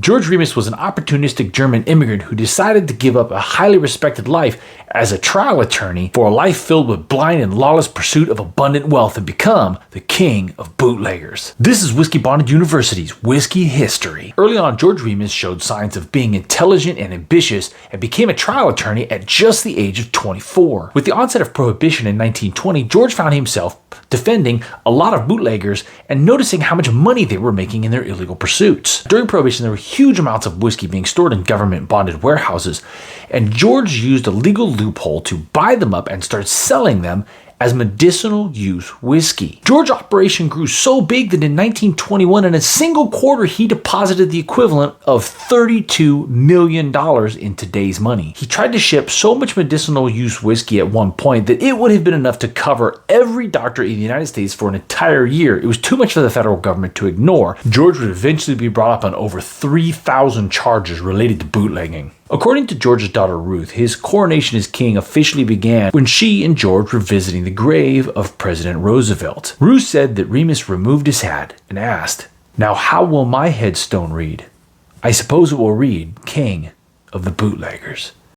George Remus was an opportunistic German immigrant who decided to give up a highly respected life as a trial attorney for a life filled with blind and lawless pursuit of abundant wealth and become the king of bootleggers. This is Whiskeybonded University's Whiskey History. Early on, George Remus showed signs of being intelligent and ambitious and became a trial attorney at just the age of 24. With the onset of Prohibition in 1920, George found himself defending a lot of bootleggers and noticing how much money they were making in their illegal pursuits. During Prohibition, there were huge amounts of whiskey being stored in government bonded warehouses, and George used a legal loophole to buy them up and start selling them as medicinal use whiskey. George's operation grew so big that in 1921, in a single quarter, he deposited the equivalent of $32 million in today's money. He tried to ship so much medicinal use whiskey at one point that it would have been enough to cover every doctor in the United States for an entire year. It was too much for the federal government to ignore. George would eventually be brought up on over 3,000 charges related to bootlegging. According to George's daughter Ruth, his coronation as king officially began when she and George were visiting the grave of President Roosevelt. Ruth said that Remus removed his hat and asked, "Now how will my headstone read? I suppose it will read, King of the Bootleggers."